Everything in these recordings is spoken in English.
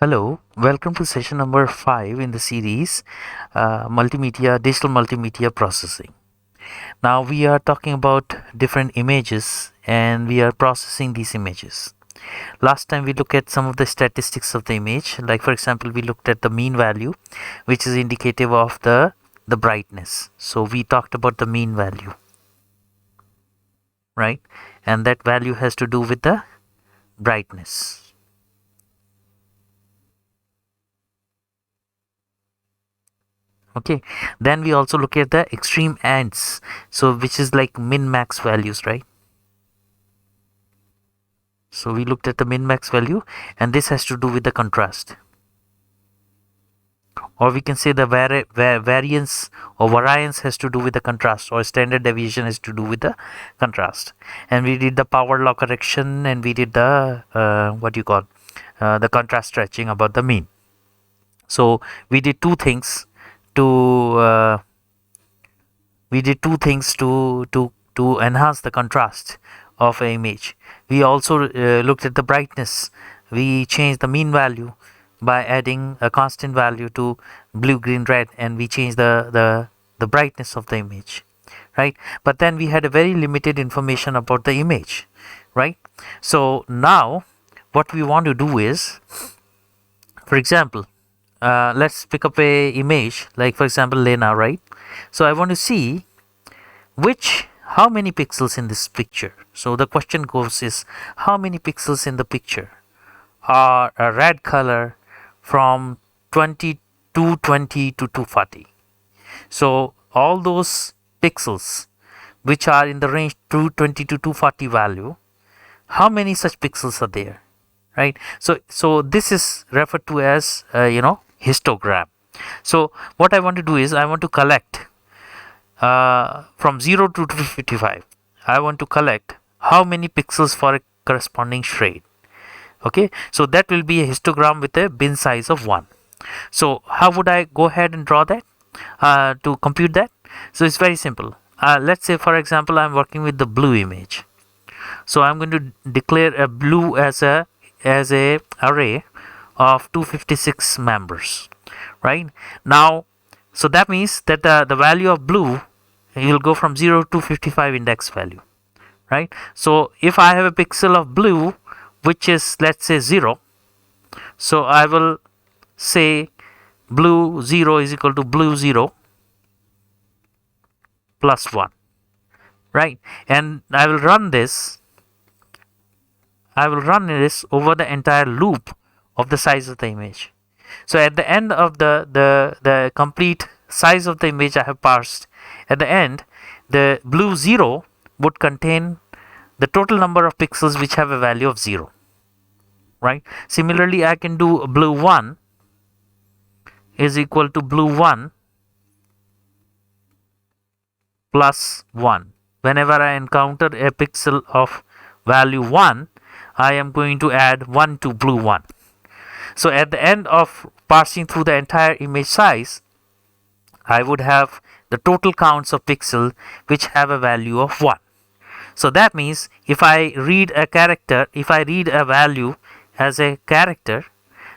Hello, welcome to session number 5 in the series digital multimedia processing. Now we are talking about different images and we are processing these images. Last time we looked at some of the statistics of the image, like for example we looked at the mean value, which is indicative of the brightness. So we talked about the mean value, right? And that value has to do with the brightness. Okay, then we also look at the extreme ends, so which is like min max values, right? So we looked at the min max value, and this has to do with the contrast, or we can say the variance or variance has to do with the contrast, or standard deviation has to do with the contrast. And we did the power law correction, and we did the what you call the contrast stretching about the mean. So we did two things to enhance the contrast of an image. We also looked at the brightness. We changed the mean value by adding a constant value to blue, green, red, and we changed the brightness of the image, right? But then we had a very limited information about the image, right? So now what we want to do is, for example, let's pick up a image like, for example, Lena, right? So I want to see how many pixels in this picture. So the question goes is, how many pixels in the picture are a red color from 220 to 240? So all those pixels which are in the range 220 to 240 value, how many such pixels are there, right? So this is referred to as histogram. So what I want to do is I want to collect from 0 to 255. I want to collect how many pixels for a corresponding shade. Okay, so that will be a histogram with a bin size of 1. So how would I go ahead and draw that to compute that? So it's very simple. Let's say, for example, I'm working with the blue image. So I'm going to declare a blue as a array of 256 members, right? Now, so that means that the value of blue, you'll go from 0 to 55 index value, right? So if I have a pixel of blue which is, let's say, 0, so I will say blue 0 is equal to blue 0 plus 1, right? And I will run this over the entire loop of the size of the image. So at the end of the complete size of the image I have parsed, at the end the blue 0 would contain the total number of pixels which have a value of 0, right? Similarly, I can do blue 1 is equal to blue 1 plus 1. Whenever I encounter a pixel of value 1, I am going to add 1 to blue 1. So at the end of parsing through the entire image size, I would have the total counts of pixels which have a value of 1. So that means if I read a value as a character,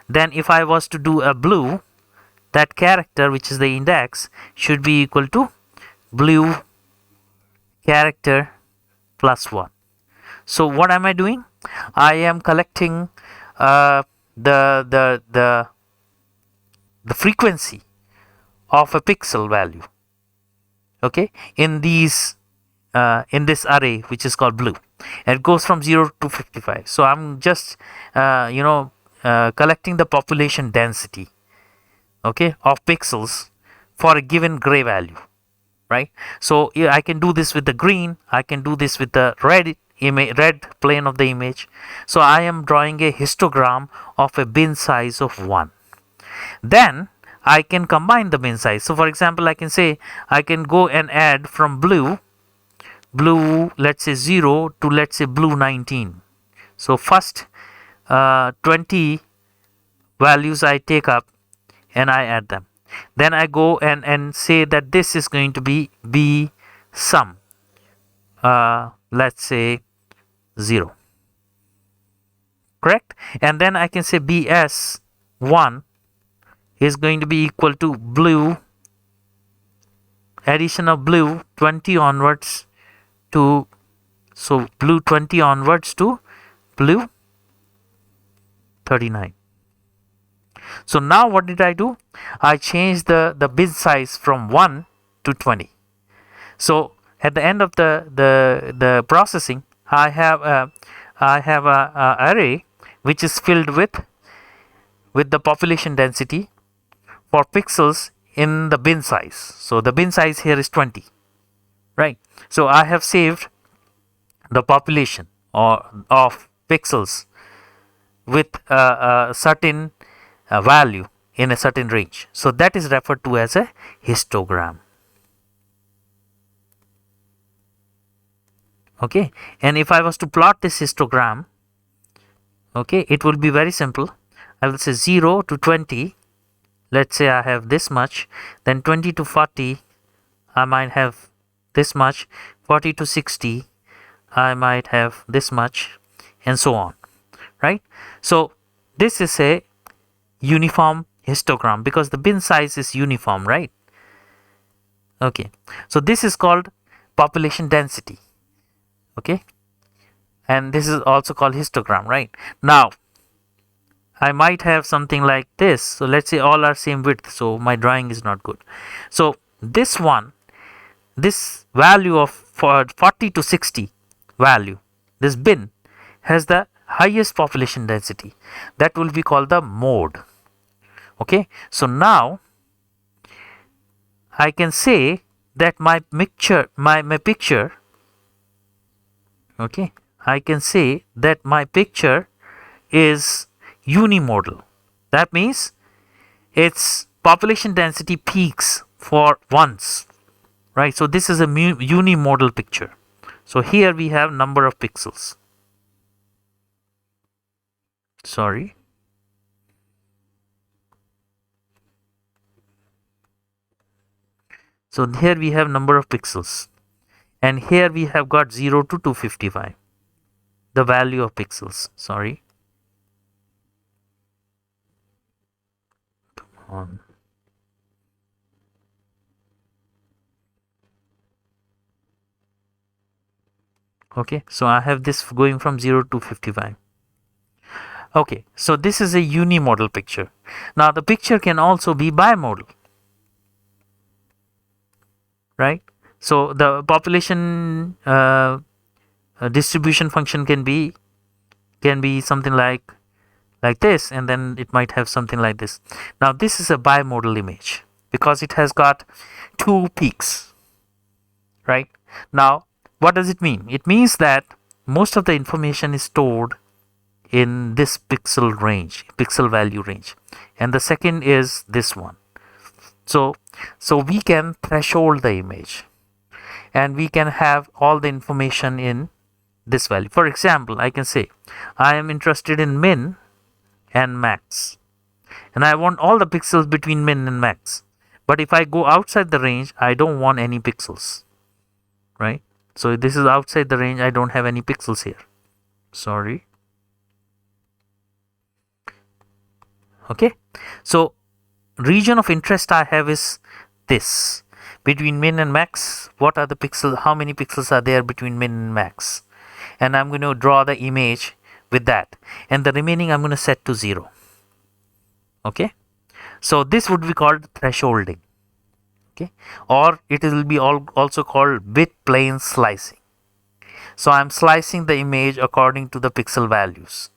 then if I was to do a blue, that character, which is the index, should be equal to blue character plus 1. So what am I doing? I am collecting the frequency of a pixel value, okay, in this array which is called blue, and it goes from 0 to 55. So I'm just collecting the population density, okay, of pixels for a given gray value, right? So yeah, I can do this with the green, I can do this with the red plane of the image. So I am drawing a histogram of a bin size of 1. Then I can combine the bin size. So for example, I can say I can go and add from blue, let's say 0 to, let's say, blue 19. So first 20 values I take up and I add them. Then I go and say that this is going to be B sum, let's say 0, correct? And then I can say BS 1 is going to be equal to blue, addition of blue 20 onwards to, so blue 20 onwards to blue 39. So now what did I do? I changed the bin size from 1 to 20. So at the end of the processing, I have a array which is filled with the population density for pixels in the bin size. So the bin size here is 20, right? So I have saved the population of pixels with a certain value in a certain range. So that is referred to as a histogram. Okay, and if I was to plot this histogram, okay, it will be very simple. I will say 0 to 20. Let's say I have this much, then 20 to 40, I might have this much, 40 to 60, I might have this much, and so on, right? So this is a uniform histogram because the bin size is uniform, right? Okay, so this is called population density. Okay, and this is also called histogram, right? Now I might have something like this. So let's say all are same width, so my drawing is not good. So this one, this value of 40 to 60 value, this bin has the highest population density. That will be called the mode. Okay, so now I can say that my picture, okay, I can say that my picture is uni-modal. That means its population density peaks for once, right? So this is a uni-modal picture. So here we have number of pixels. Sorry. So here we have number of pixels, and here we have got 0 to 255, the value of pixels. Sorry. Come on. Okay, so I have this going from 0 to 55. Okay, so this is a uni-modal picture. Now the picture can also be bi-modal, right? So the population distribution function can be something like this, and then it might have something like this. Now this is a bi-modal image because it has got two peaks, right? Now what does it mean? It means that most of the information is stored in this pixel range, pixel value range, and the second is this one. So we can threshold the image, and we can have all the information in this value. For example, I can say I am interested in min and max, and I want all the pixels between min and max. But if I go outside the range, I don't want any pixels, right? So this is outside the range, I don't have any pixels here. Sorry. Okay, so region of interest I have is this, between min and max. What are the pixels? How many pixels are there between min and max? And I'm going to draw the image with that, and the remaining I'm going to set to 0. Okay, so this would be called thresholding. Okay, or it will be also called bit plane slicing. So I'm slicing the image according to the pixel values,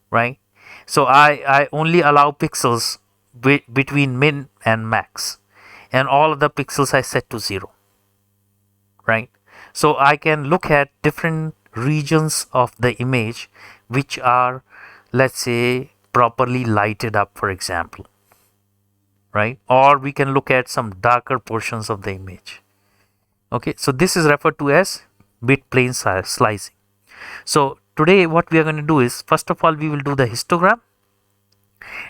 right? So I only allow pixels between min and max, and all of the pixels I set to 0, right? So I can look at different regions of the image which are, let's say, properly lighted up, for example, right? Or we can look at some darker portions of the image. Okay, so this is referred to as bit plane slicing. So today what we are going to do is, first of all, we will do the histogram,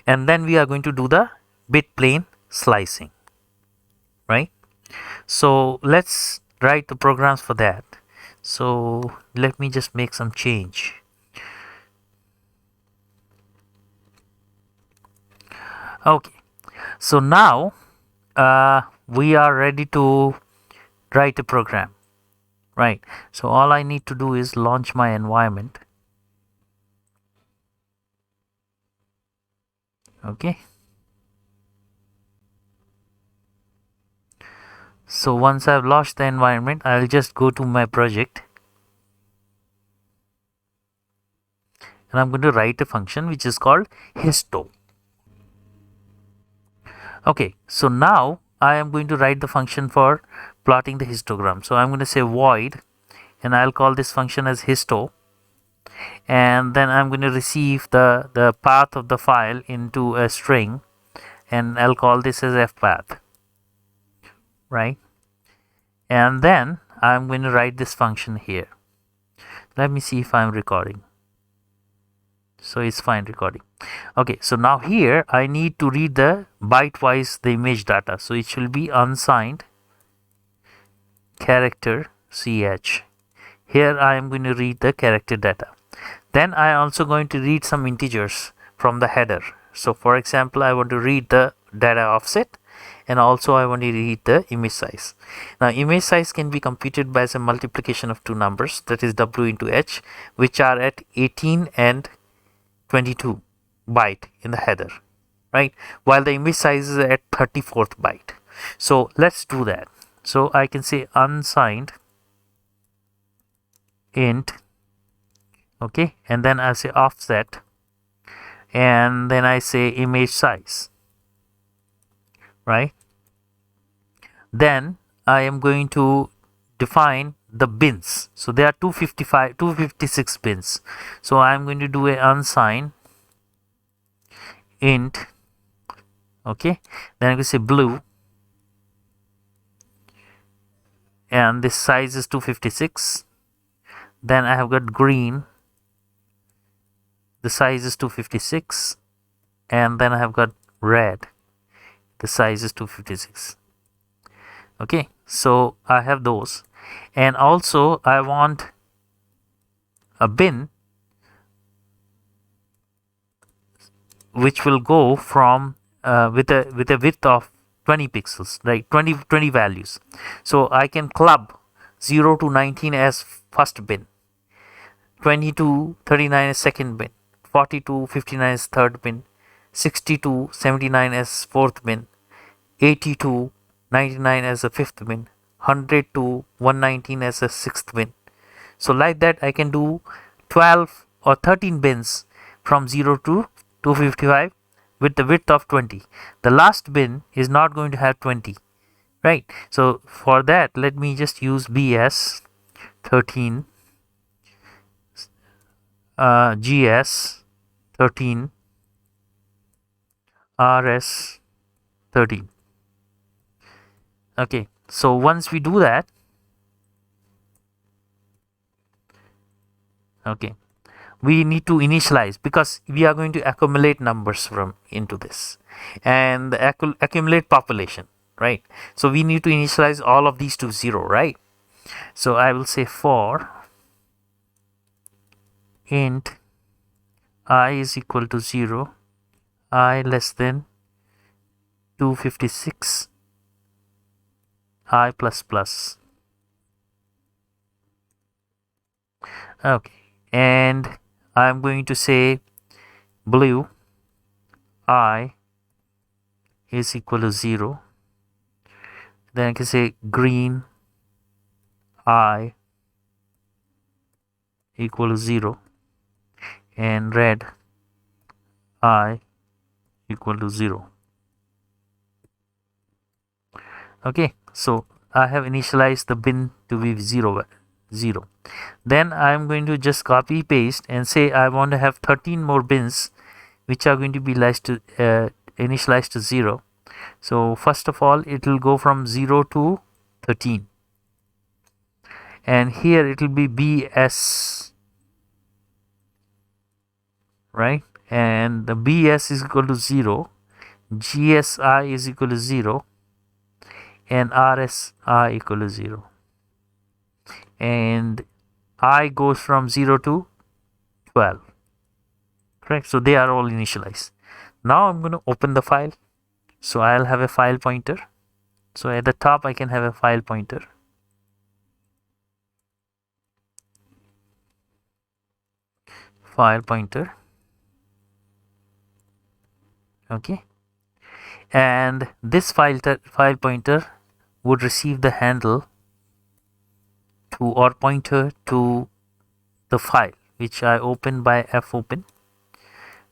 and then we are going to do the bit plane slicing, right? So let's write the programs for that. So let me just make some change. Okay, so now we are ready to write a program, right? So all I need to do is launch my environment. Okay, so once I've launched the environment, I'll just go to my project and I'm going to write a function which is called histo. Okay, so now I am going to write the function for plotting the histogram. So I'm going to say void, and I'll call this function as histo, and then I'm going to receive the path of the file into a string, and I'll call this as fpath, right? And then I'm going to write this function here. Let me see if I'm recording. So it's fine recording. Okay, so now here I need to read the byte-wise the image data. So it should be unsigned character ch. Here I am going to read the character data. Then I am also going to read some integers from the header. So for example, I want to read the data offset, and also I want to read the image size. Now image size can be computed by a multiplication of two numbers, that is w into h, which are at 18 and 22 byte in the header, right? While the image size is at 34th byte. So let's do that. So I can say unsigned int, okay, and then I say offset, and then I say image size, right? Then I am going to define the bins. So there are 256 bins. So I'm going to do a unsigned int, okay, then I can say blue, and this size is 256. Then I have got green, the size is 256, and then I have got red, the size is 256. Okay, so I have those, and also I want a bin which will go from with a width of 20 pixels, right? 20 values. So I can club 0 to 19 as first bin, 20 to 39 as second bin, 40 to 59 as third bin, 60 to 79 as fourth bin, 80 to 99 as a fifth bin, 100 to 119 as a sixth bin. So like that I can do 12 or 13 bins from 0 to 255 with the width of 20. The last bin is not going to have 20, right? So for that, let me just use bs 13 gs 13 rs 13. Okay, so once we do that, okay, we need to initialize because we are going to accumulate numbers from into this, and accumulate population, right? So we need to initialize all of these to 0, right? So I will say for int I is equal to 0, I less than 256, I plus plus. Okay, and I'm going to say blue I is equal to 0. Then I can say green I equal to 0, and red I equal to 0. Okay, so I have initialized the bin to be 0. Then I am going to just copy paste and say I want to have 13 more bins which are going to be initialized to 0. So first of all it will go from 0 to 13, and here it will be bs, right? And the bs is equal to 0, gsi is equal to 0, and rsi equal to 0, and I goes from 0 to 12, correct? So they are all initialized. Now I'm going to open the file. So I'll have a file pointer. So at the top I can have a file pointer. File pointer. Okay. And this file pointer would receive the handle to or pointer to the file which I open by fopen,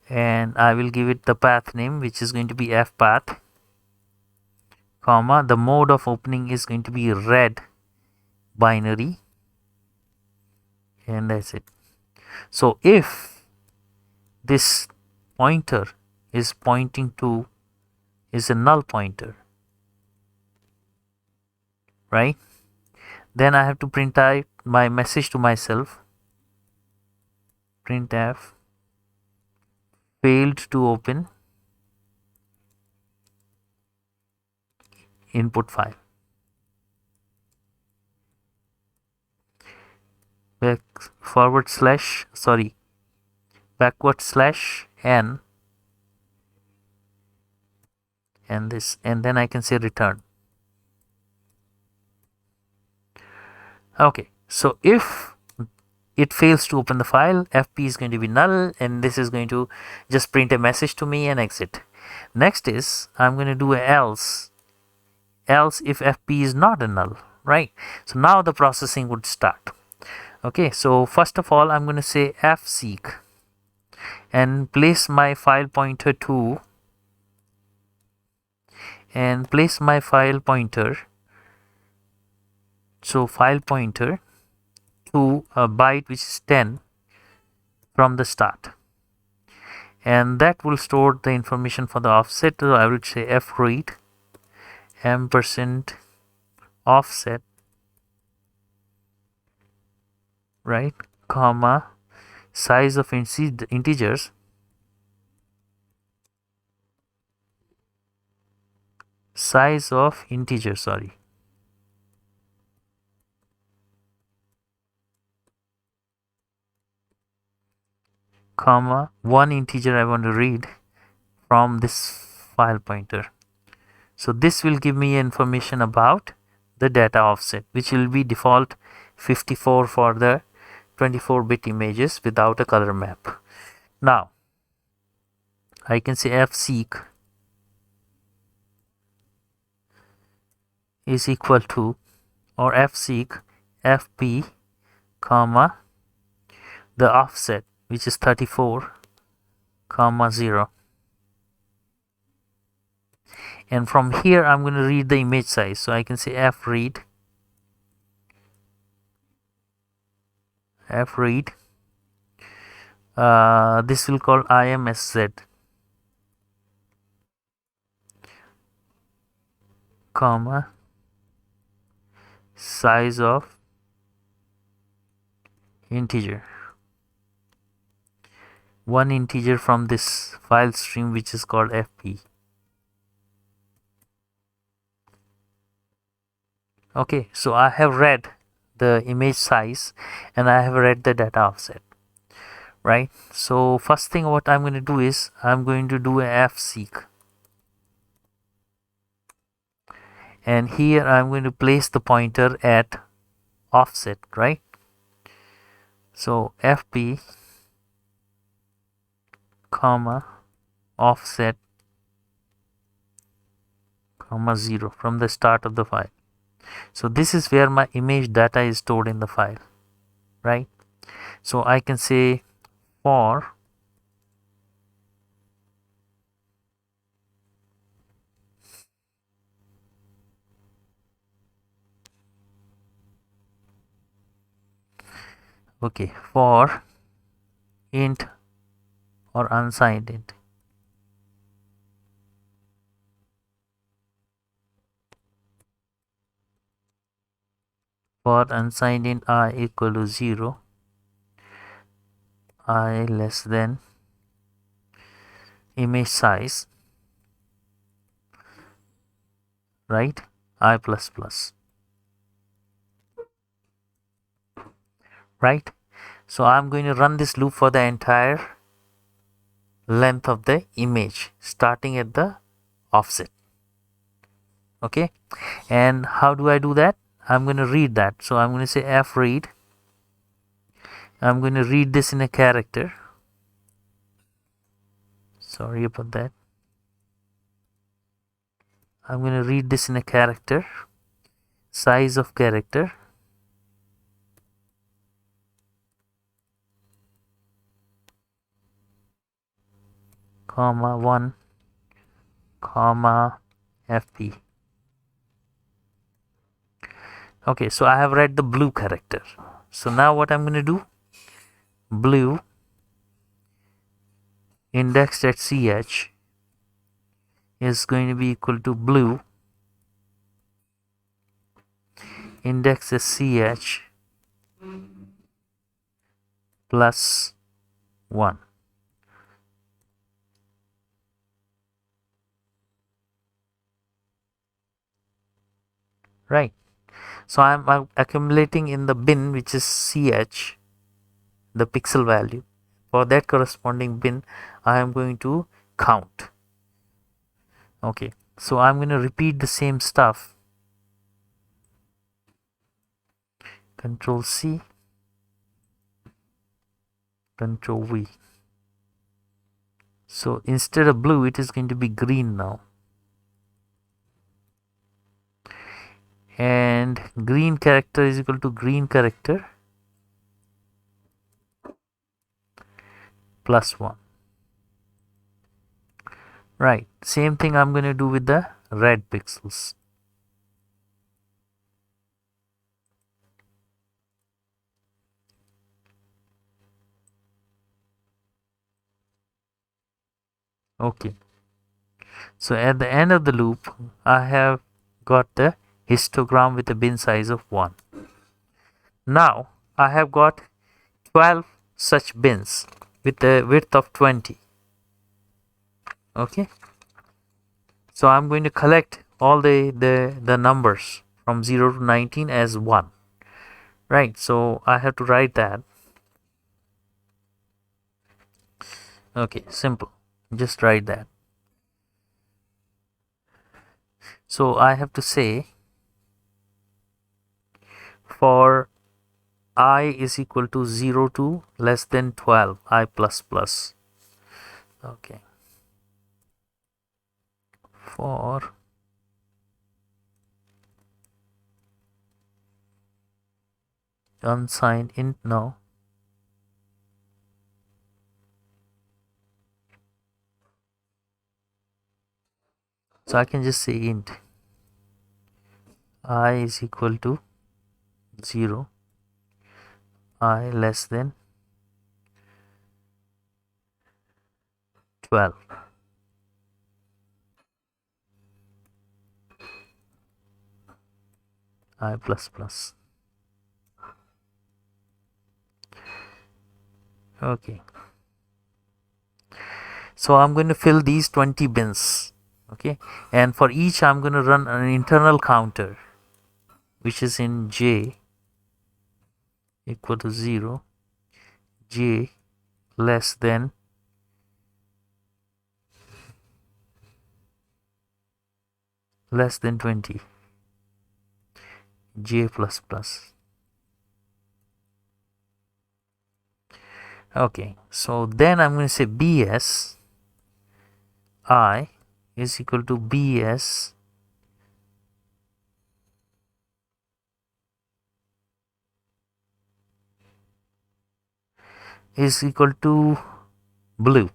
and I will give it the path name which is going to be fpath, comma, the mode of opening is going to be red binary, and that's it. So if this pointer is pointing to is a null pointer, right, then I have to print out my message to myself, printf failed to open input file, backward slash n, and this, and then I can say return. Okay, so if it fails to open the file, fp is going to be null, and this is going to just print a message to me and exit. Next is I'm going to do a else if fp is not a null, right? So now the processing would start. Okay, so first of all I'm going to say fseek and place my file pointer to, and place my file pointer, so file pointer to a byte which is 10 from the start, and that will store the information for the offset. So I would say fread ampersand offset, right, comma, size of integers, sorry, comma, one integer I want to read from this file pointer. So this will give me information about the data offset, which will be default 54 for the 24-bit images without a color map. Now I can say fseek is equal to, or fseek fp, comma, the offset which is 34, comma 0, and from here I'm going to read the image size. So I can say fread this will call imsz, comma, size of integer, one integer from this file stream which is called fp. Okay, so I have read the image size and I have read the data offset, right? So first thing what I'm going to do is I'm going to do a fseek, and here I'm going to place the pointer at offset, right? So fp, comma, offset, comma 0 from the start of the file. So this is where my image data is stored in the file, right? So I can say for for int or unsigned int, for unsigned int I equal to 0, I less than image size, right, I plus plus, right? So I'm going to run this loop for the entire length of the image starting at the offset. Okay, and how do I do that? I'm going to read that. So I'm going to say f read. I'm going to read this in a character. Sorry about that. I'm going to read this in a character. Size of character. Comma 1 comma fp. Okay, so I have read the blue character. So now what I'm going to do, blue indexed at ch is going to be equal to blue indexed at ch plus 1. Right. So I'm accumulating in the bin, which is ch, the pixel value. For that corresponding bin, I am going to count. Okay, so I'm going to repeat the same stuff. Control C, Control V. So instead of blue, it is going to be green now. And green character is equal to green character plus 1. Right, same thing I'm going to do with the red pixels. Okay, so at the end of the loop, I have got the histogram with a bin size of 1. Now I have got 12 such bins with a width of 20. Okay, so I'm going to collect all the numbers from 0 to 19 as 1. Right, so I have to write that. Okay, simple, just write that. So I have to say for I is equal to 0 to less than 12, I plus plus. Okay, for unsigned int now. So I can just say int I is equal to 0, I less than 12. I plus plus. Okay, so I'm going to fill these 20 bins. Okay, and for each I'm going to run an internal counter, which is in j equal to 0, j less than less than 20, j plus plus. Okay, so then I'm going to say bs I is equal to bs is equal to blue.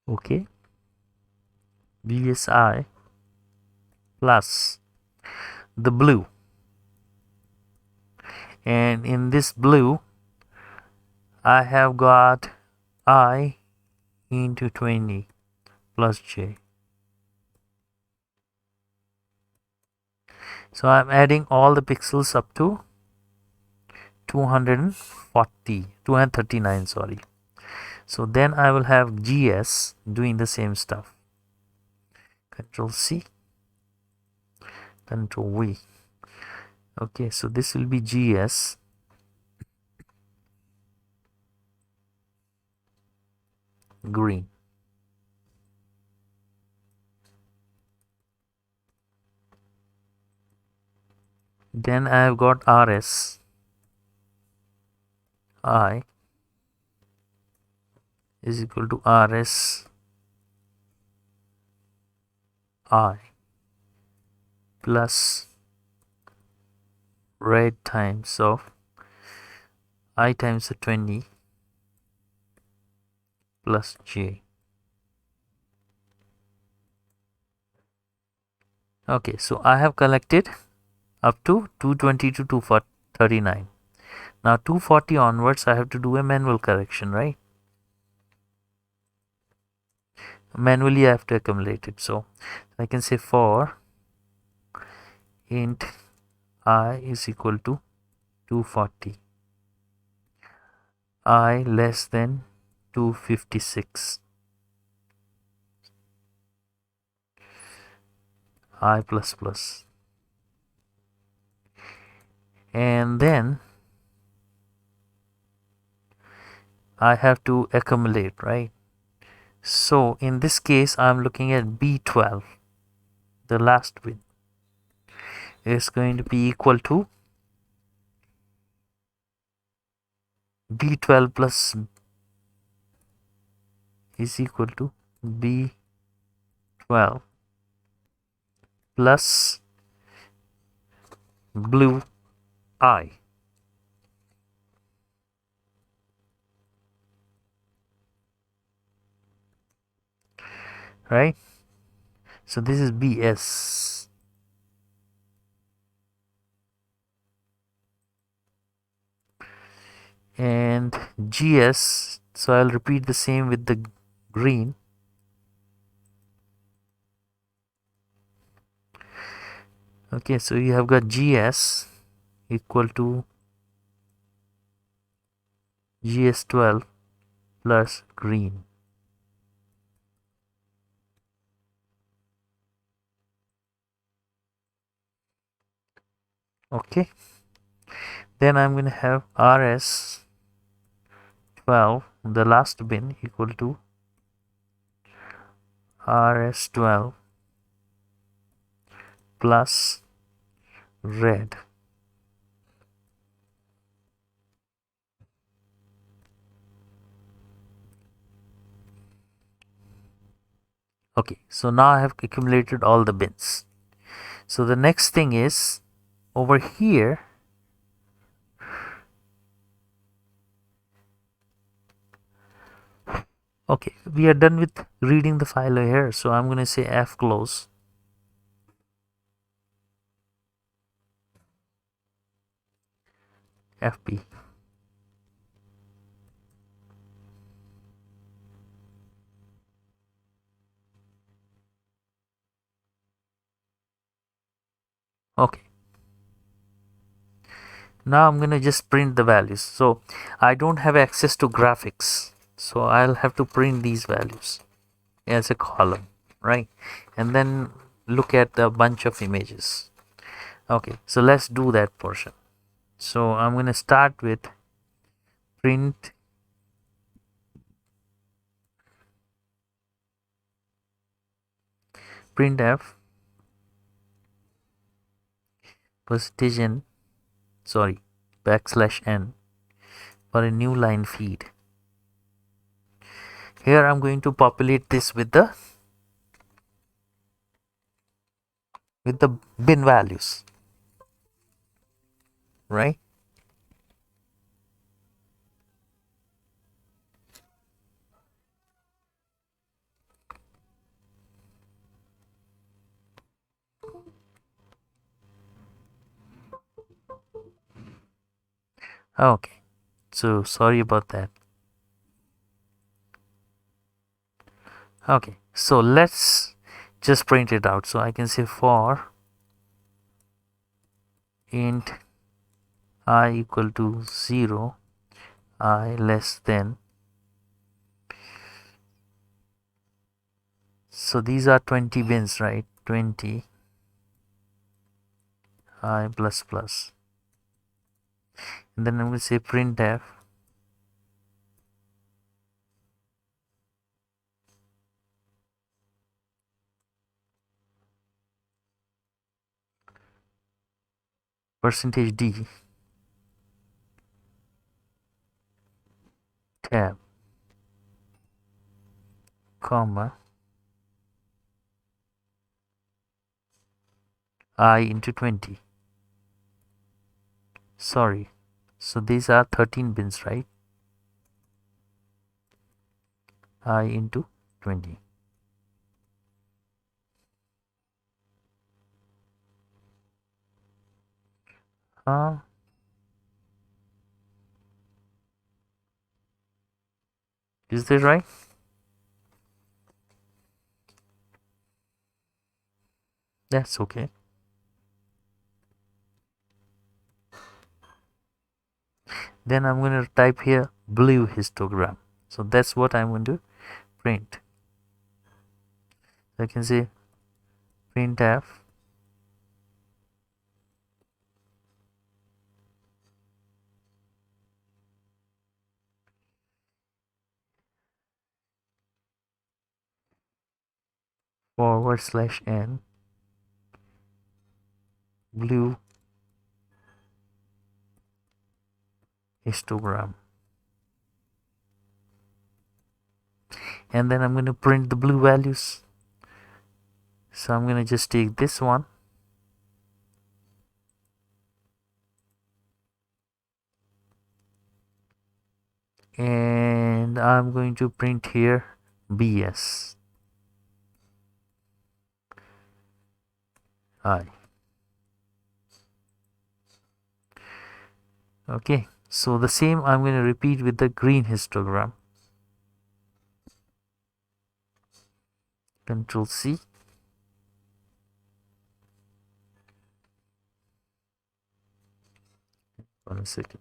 Okay, bsi plus the blue, and in this blue I have got I into 20 plus j. So I'm adding all the pixels up to 239, sorry. So then I will have GS doing the same stuff. Control C, Control V. Okay, so this will be GS. Green. Then I have got RS. I is equal to RS I plus red times of I times the 20 plus J. Okay, so I have collected up to 220 to 239. Now 240 onwards I have to do a manual correction, right? Manually I have to accumulate it. So I can say for int I is equal to 240, I less than 256, I plus plus, and then I have to accumulate, right? So in this case I'm looking at B12, the last bit is going to be equal to B12 plus is equal to B12 plus blue I, right? So this is BS. And GS, so I'll repeat the same with the green. Okay, so you have got GS equal to GS12 plus green. Okay, then I'm going to have RS12, the last bin, equal to RS12 plus red. Okay, so now I have accumulated all the bins. So the next thing is over here, okay, we are done with reading the file here. So I'm going to say F close. FP. Okay. Now I'm going to just print the values. So I don't have access to graphics. So I'll have to print these values as a column, right? And then look at the bunch of images. Okay, so let's do that portion. So I'm going to start with printf percentage n, sorry, \n for a new line feed. Here I'm going to populate this with the bin values, right? Okay, so sorry about that. Okay, so let's just print it out. So I can say for int I equal to 0, I less than So these are 20 bins, right? 20 I plus plus. And then I'm going to say printf %d tab comma I into 20. Sorry. So these are 13 bins, right? I into 20. Is that right? That's okay. Then I'm going to type here blue histogram. So that's what I'm going to print. I can say printf /n blue histogram. And then I'm going to print the blue values. So I'm going to just take this one and I'm going to print here BS I. Okay, so the same I'm going to repeat with the green histogram. Control C. One second.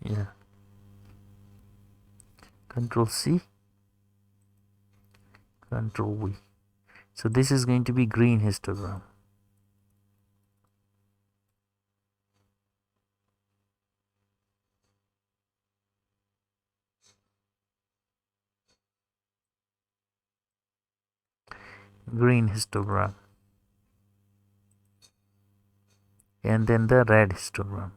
Yeah. Control C. Control V. So this is going to be green histogram. Green histogram. And then the red histogram.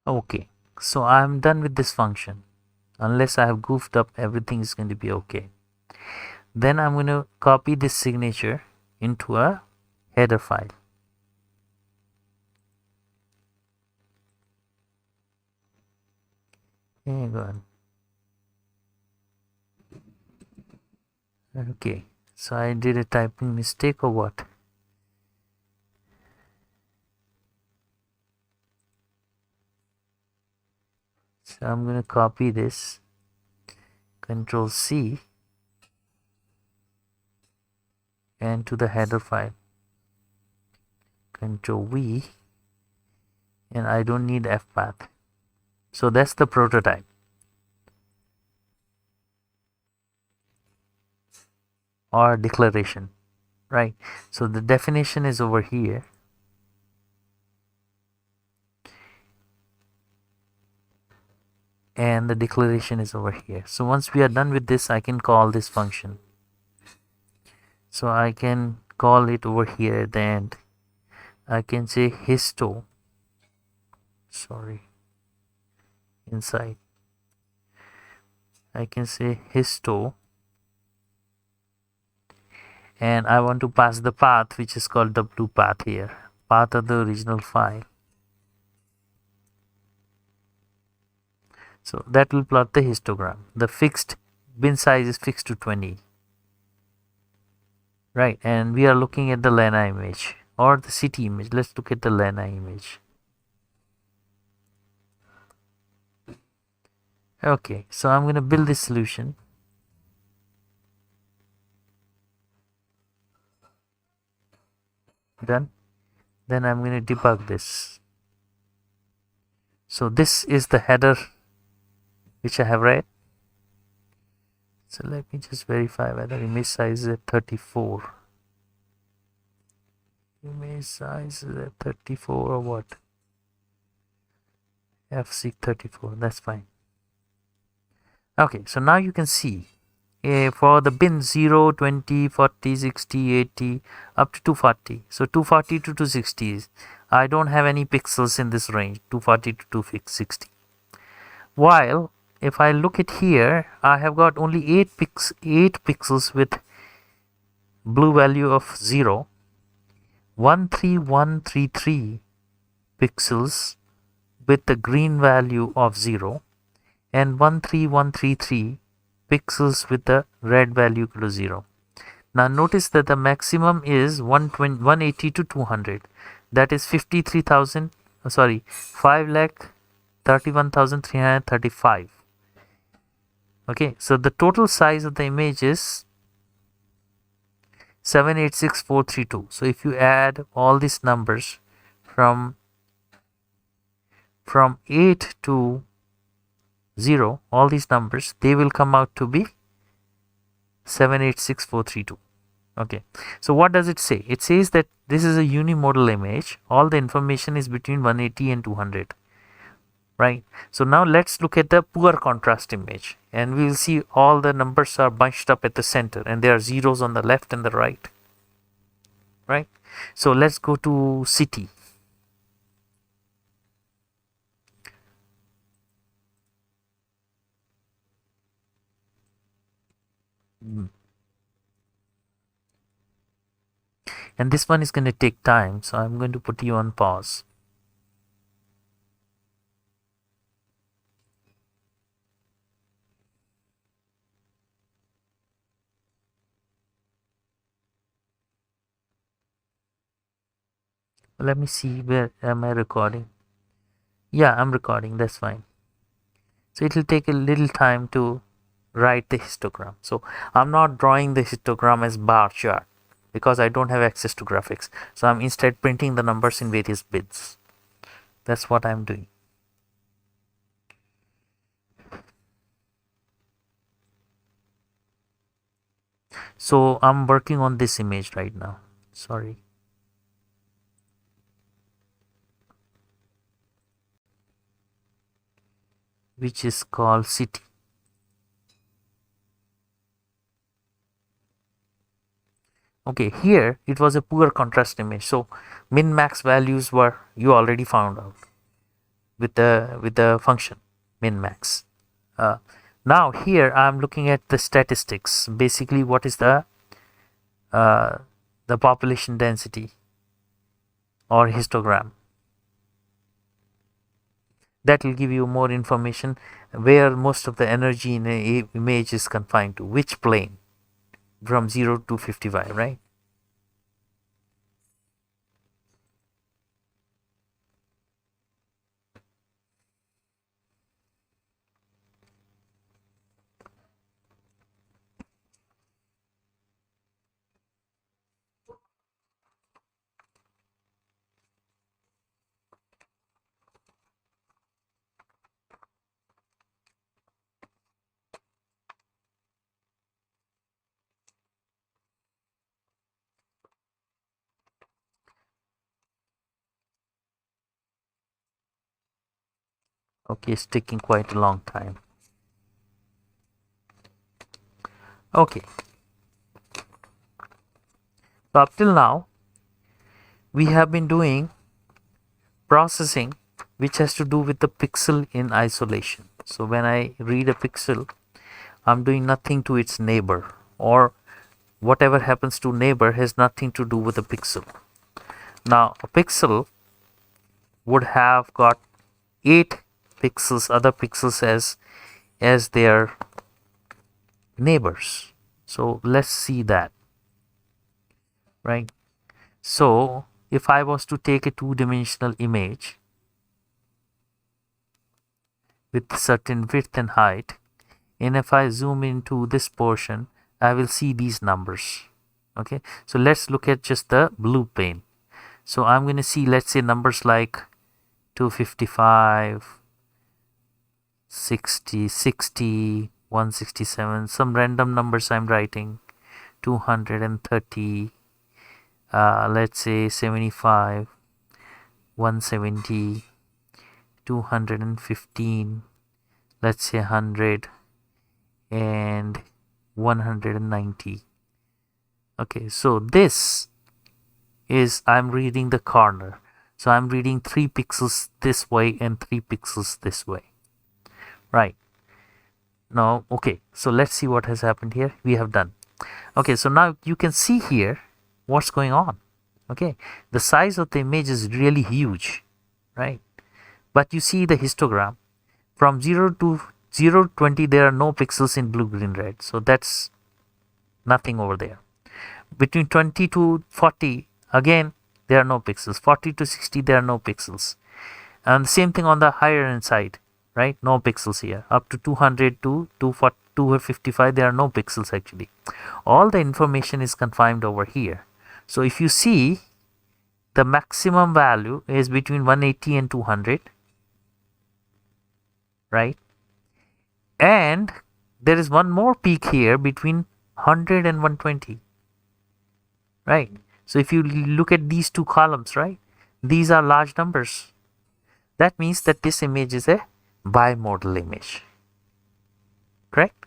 Okay, so I'm done with this function. Unless I have goofed up, everything is going to be okay. Then I'm going to copy this signature into a header file. Hang on. Okay, so I did a typing mistake or what? So I'm going to copy this, Control C, and to the header file, Control V, and I don't need fpath. So that's the prototype or declaration, right? So the definition is over here. And the declaration is over here. So once we are done with this, I can call this function. So I can call it over here at the end. I can say inside. I can say histo and I want to pass the path which is called w path here, path of the original file. So that will plot the histogram. The fixed bin size is fixed to 20, right? And we are looking at the Lena image or the city image. Let's look at the Lena image. Okay, so I'm going to build this solution. Done. Then I'm going to debug this. So this is the header which I have read. So let me just verify whether image size is at 34. Image size is at 34 or what? FC 34, that's fine. Okay, so now you can see for the bin 0, 20, 40, 60, 80 up to 240. So 240 to 260 is, I don't have any pixels in this range, 240 to 260. While if I look at here, I have got only 8 pixels with blue value of 0, 13133 pixels with the green value of 0, and 13133 pixels with the red value equal to 0. Now notice that the maximum is 180 to 200. That is 53,000, sorry, 5,31,335. Okay, so the total size of the image is 786,432. So if you add all these numbers from 8 to 0, all these numbers, they will come out to be 786,432. Okay, so what does it say? It says that this is a uni-modal image. All the information is between 180 and 200, right? So now let's look at the poor contrast image, and we will see all the numbers are bunched up at the center and there are zeros on the left and the right, right? So let's go to city. And this one is going to take time, so I'm going to put you on pause. Let me see, where am I recording? Yeah, I'm recording, that's fine. So it will take a little time to write the histogram. So I'm not drawing the histogram as bar chart because I don't have access to graphics. So I'm instead printing the numbers in various bits. That's what I'm doing. So I'm working on this image right now. Sorry. Which is called city. Okay, here it was a poor contrast image. So min max values were, you already found out with the function min max. Now here I'm looking at the statistics. Basically, what is the population density or histogram. That will give you more information where most of the energy in an image is confined to, which plane, from 0 to 55, right? Okay, it's taking quite a long time. Okay. So up till now, we have been doing processing which has to do with the pixel in isolation. So when I read a pixel, I'm doing nothing to its neighbor, or whatever happens to neighbor has nothing to do with a pixel. Now a pixel would have got 8 pixels, other pixels as their neighbors. So let's see that, right? So if I was to take a two-dimensional image with certain width and height, and if I zoom into this portion, I will see these numbers. Okay, so let's look at just the blue plane. So I'm going to see, let's say, numbers like 255, 60, 60, 167, some random numbers I'm writing, 230, let's say 75, 170, 215, let's say 100, and 190. Okay, so this is, I'm reading the corner. So I'm reading 3 pixels this way and 3 pixels this way. Right. Now, okay, so let's see what has happened here. We have done. Okay, so now you can see here what's going on. Okay, the size of the image is really huge, right? But you see the histogram. From 0 to 20, there are no pixels in blue, green, red. So that's nothing over there. Between 20 to 40, again, there are no pixels. 40 to 60, there are no pixels. And the same thing on the higher end side, right? No pixels here. Up to 200 to 255, there are no pixels actually. All the information is confined over here. So if you see, the maximum value is between 180 and 200, right? And there is one more peak here between 100 and 120, right? So if you look at these two columns, right, these are large numbers. That means that this image is a bimodal image, correct?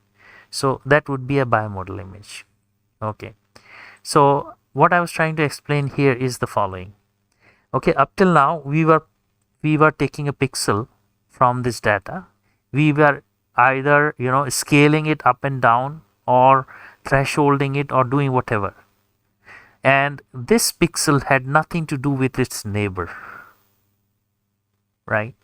So that would be a bimodal image. Okay, so what I was trying to explain here is the following. Okay, up till now we were taking a pixel from this data. We were either scaling it up and down or thresholding it or doing whatever, and this pixel had nothing to do with its neighbor, right?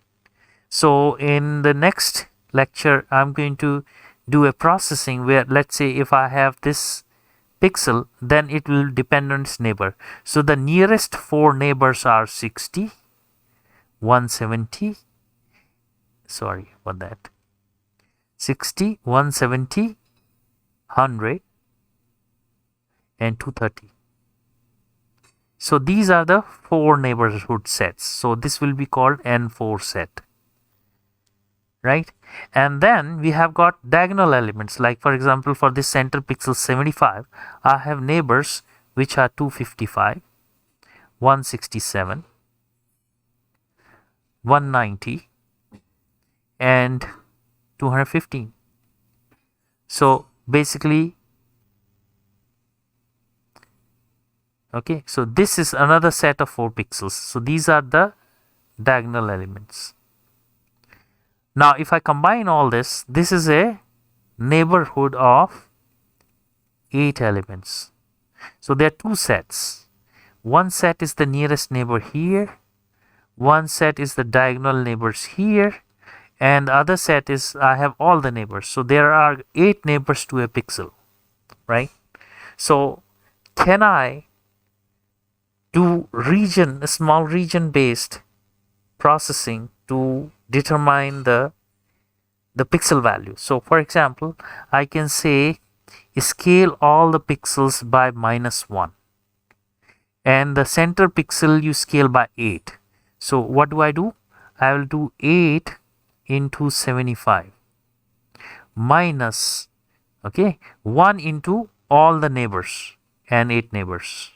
So in the next lecture I'm going to do a processing where, let's say, if I have this pixel, then it will depend on its neighbor. So the nearest 4 neighbors are 60, 170, sorry about that, 60, 170, 100, and 230. So these are the 4 neighborhood sets. So this will be called N4 set, right? And then we have got diagonal elements, like for example for this center pixel 75, I have neighbors which are 255, 167, 190, and 215. So basically, okay, so this is another set of 4 pixels. So these are the diagonal elements. Now if I combine all this, this is a neighborhood of 8 elements. So there are 2 sets. One set is the nearest neighbor here, one set is the diagonal neighbors here, and the other set is I have all the neighbors. So there are 8 neighbors to a pixel, right? So can I do a small region based processing to determine the pixel value? So for example, I can say scale all the pixels by -1, and the center pixel you scale by 8. So what do? I will do 8 into 75 minus, okay, 1 into all the neighbors and 8 neighbors.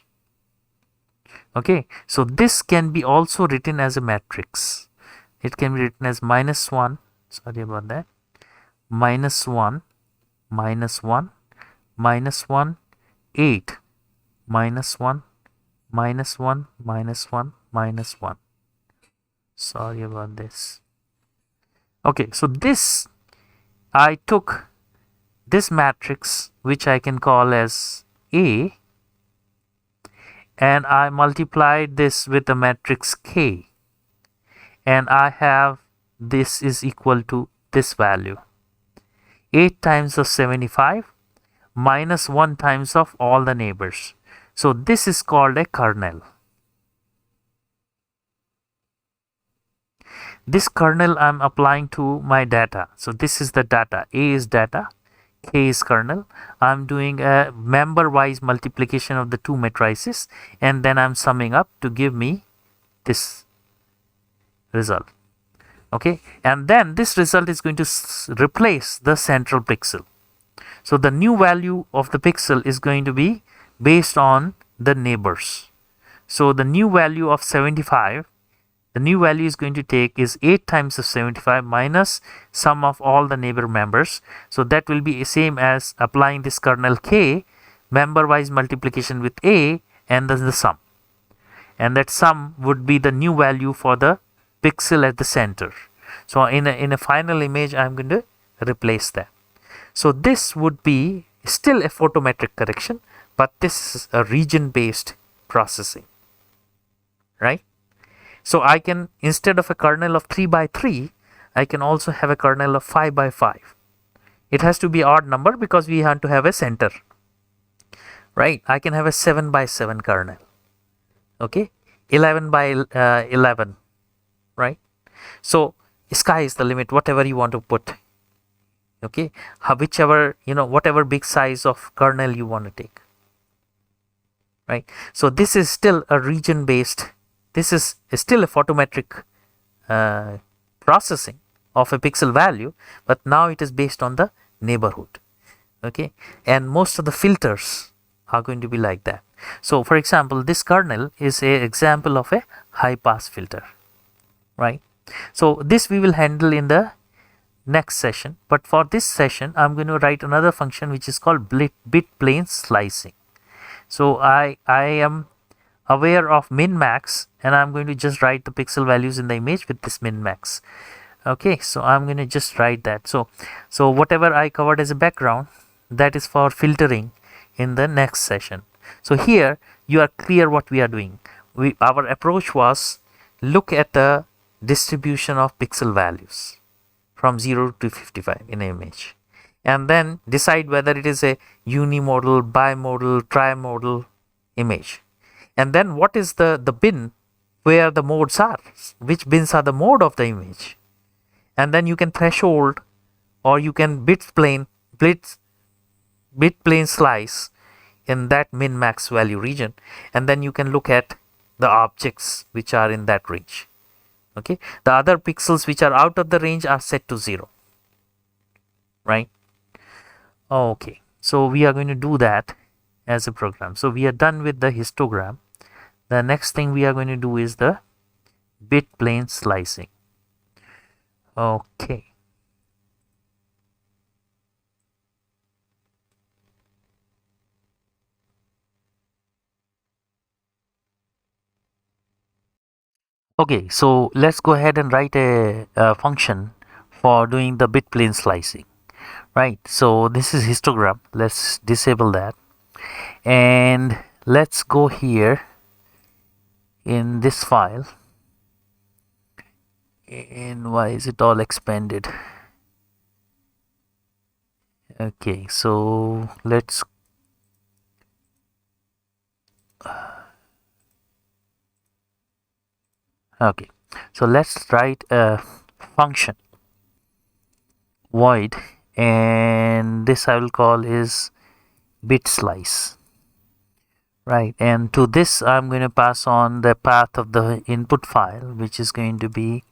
Okay, so this can be also written as a matrix. It can be written as -1, sorry about that, -1, -1, -1, 8, -1, -1, -1, -1. Sorry about this. Okay, so I took this matrix, which I can call as A, and I multiplied this with the matrix K, and I have this is equal to this value, 8 times of 75 minus 1 times of all the neighbors. So this is called a kernel. This kernel I'm applying to my data. So this is the data. A is data, K is kernel. I'm doing a member wise multiplication of the two matrices, and then I'm summing up to give me this result. Okay, and then this result is going to replace the central pixel. So the new value of the pixel is going to be based on the neighbors. So the new value of 75, the new value is going to take is 8 times of 75 minus sum of all the neighbor members. So that will be same as applying this kernel K, member wise multiplication with A, and then the sum. And that sum would be the new value for the pixel at the center. So in a final image, I'm going to replace that. So this would be still a photometric correction, but this is a region based processing, right? So I can, instead of a kernel of 3 by 3, I can also have a kernel of 5 by 5. It has to be odd number because we have to have a center, right? I can have a 7 by 7 kernel, okay, 11 by 11, right? So sky is the limit, whatever you want to put, okay, whichever, whatever big size of kernel you want to take, right? So this is still a region based, this is still a photometric processing of a pixel value, but now it is based on the neighborhood, okay, and most of the filters are going to be like that. So for example, this kernel is a example of a high pass filter, right? So this we will handle in the next session, but for this session I'm going to write another function which is called bit plane slicing. So I am aware of min max, and I'm going to just write the pixel values in the image with this min max. Okay, so I'm going to just write that. So whatever I covered as a background, that is for filtering in the next session. So here you are clear what we are doing. Our approach was look at the distribution of pixel values from 0 to 55 in an image, and then decide whether it is a uni-modal, bi-modal, tri-modal image, and then what is the bin where the modes are, which bins are the mode of the image, and then you can threshold or you can bit plane slice in that min max value region, and then you can look at the objects which are in that range. Okay, the other pixels which are out of the range are set to 0, right? Okay, so we are going to do that as a program. So we are done with the histogram. The next thing we are going to do is the bit plane slicing. Okay, okay, so let's go ahead and write a function for doing the bit plane slicing, right? So this is histogram. Let's disable that, and let's go here in this file. And why is it all expanded? Okay, so let's write a function void, and this I will call is bit slice, right? And to this I'm going to pass on the path of the input file, which is going to be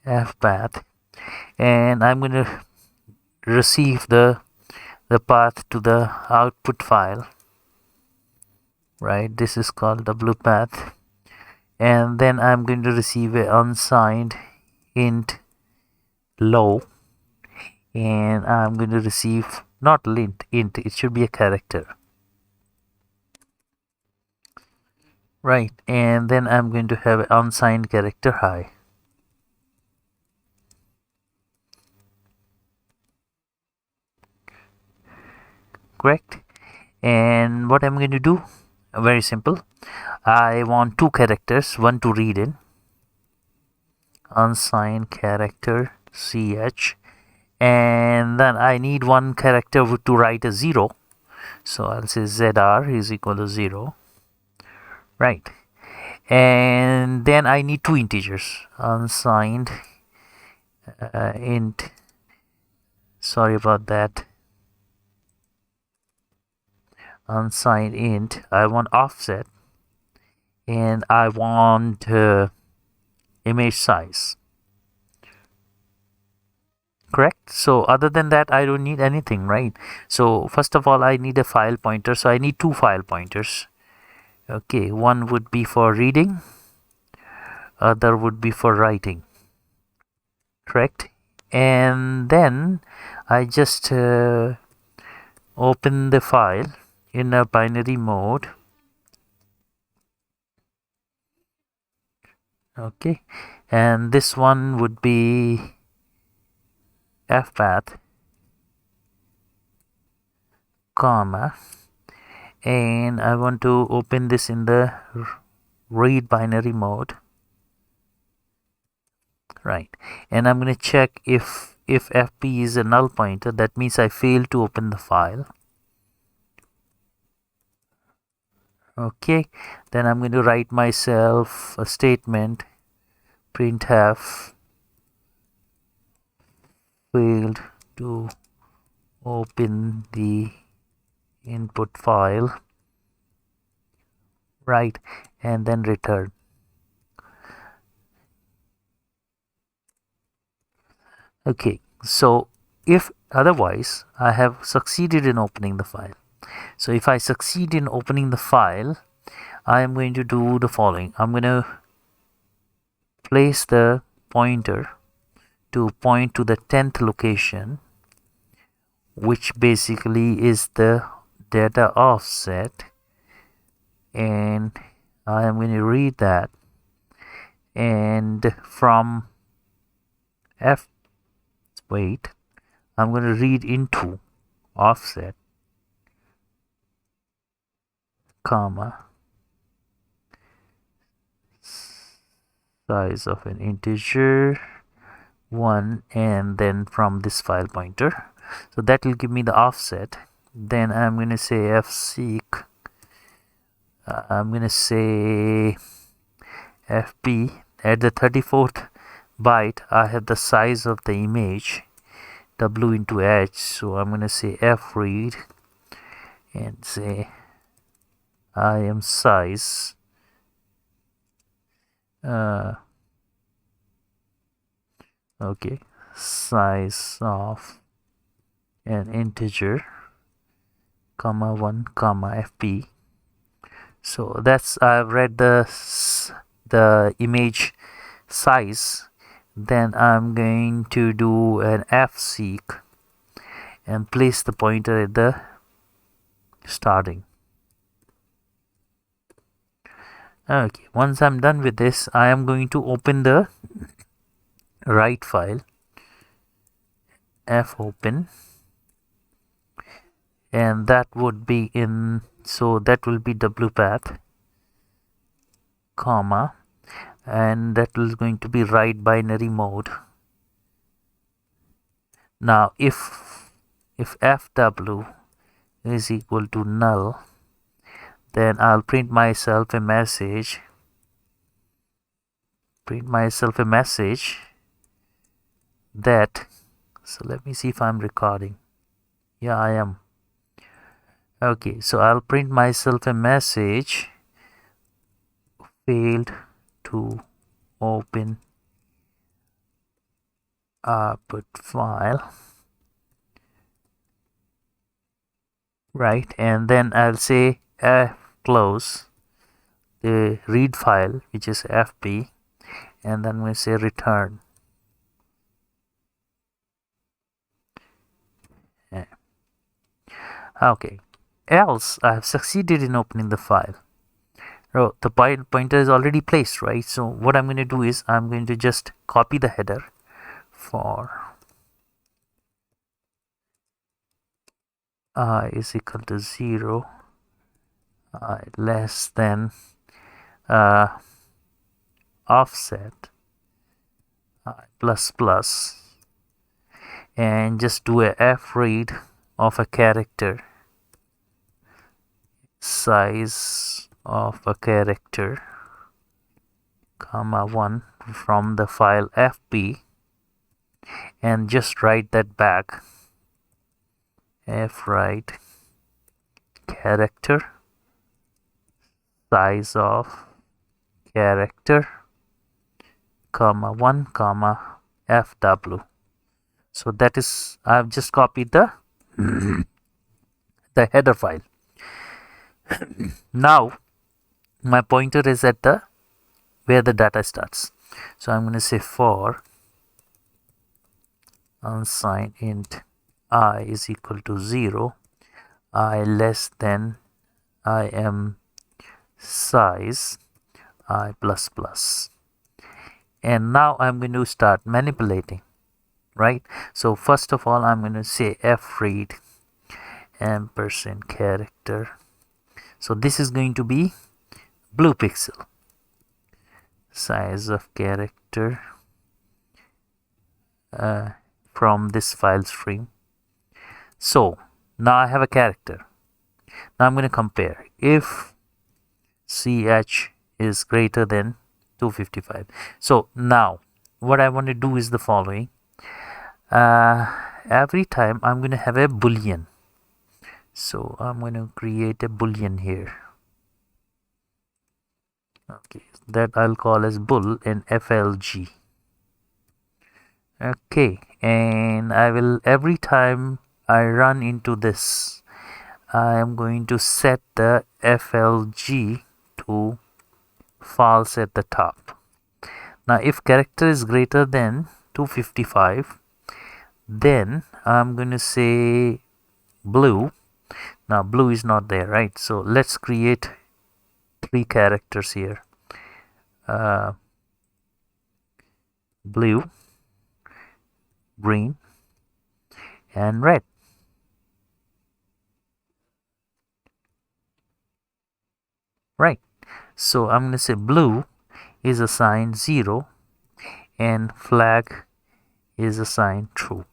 f path, and I'm going to receive the path to the output file, right? This is called w path, and then I'm going to receive a unsigned int low, and I'm going to receive not int, it should be a character, right? And then I'm going to have an unsigned character high. Correct? And what I'm going to do, very simple. I want two characters, one to read in, unsigned character ch, and then I need one character to write a 0. So I'll say zr is equal to 0, right? And then I need two integers, unsigned int, sorry about that, unsigned int. I want offset, and I want image size. Correct? So other than that, I don't need anything, right? So first of all, I need a file pointer. So I need two file pointers. Okay, one would be for reading, other would be for writing. Correct? And then I just open the file in a binary mode. Okay, and this one would be fpath, comma, and I want to open this in the read binary mode, right? And I'm going to check if fp is a null pointer. That means I failed to open the file. Okay, then I'm going to write myself a statement, printf failed to open the input file, right? And then return. Okay, so if otherwise I have succeeded in opening the file. So if I succeed in opening the file, I am going to do the following. I'm going to place the pointer to point to the 10th location, which basically is the data offset, and I am going to read that, and from I'm going to read into offset, comma, size of an integer 1, and then from this file pointer. So that will give me the offset. Then I'm going to say fseek, I'm going to say fp. At the 34th byte I have the size of the image, w into h, so I'm going to say fread and say I am size okay, size of an integer, comma 1, comma fp. So that's, I've read the image size. Then I'm going to do an fseek and place the pointer at the starting. Okay, once I'm done with this, I am going to open the write file, fopen, and that would be in, so that will be wpath, comma, and that is going to be write binary mode. Now if fw is equal to null, then I'll print myself a message, that, so let me see if I'm recording. Yeah, I am. Okay, so I'll print myself a message, failed to open output file, right? And then I'll say close the read file, which is fp, and then we say return. Okay, else I have succeeded in opening the file. Oh, the pointer is already placed, right? So what I'm going to do is I'm going to just copy the header for I is equal to 0, I less than offset I plus plus, and just do a f read of a character, size of a character, comma 1 from the file fp, and just write that back, f write character, size of character, comma 1 comma fw. So that is, I've just copied the the header file. Now my pointer is at the where the data starts. So I'm going to say for unsigned int I is equal to 0, I less than I am size I plus plus. And now I'm going to start manipulating, right? So first of all, I'm going to say f read ampersand character. So this is going to be blue pixel, size of character from this file stream. So now I have a character. Now I'm going to compare if ch is greater than 255. So now what I want to do is the following. Every time I'm going to have a boolean. So I'm going to create a boolean here. Okay, that I'll call as bull and flg. Okay, and I will, every time I run into this, I am going to set the flg to false at the top. Now if character is greater than 255, then I'm going to say blue. Now blue is not there, right? So let's create 3 characters here. Blue, green, and red. Right. So I'm going to say blue is assigned 0 and flag is assigned true.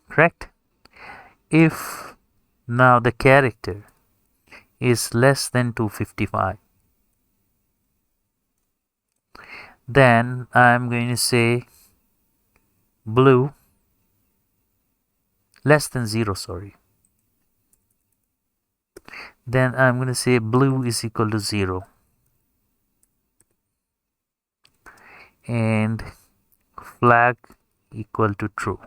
Correct? If now the character is less than 255, then I'm going to say blue less than 0, sorry. Then I'm going to say blue is equal to 0 and flag equal to true.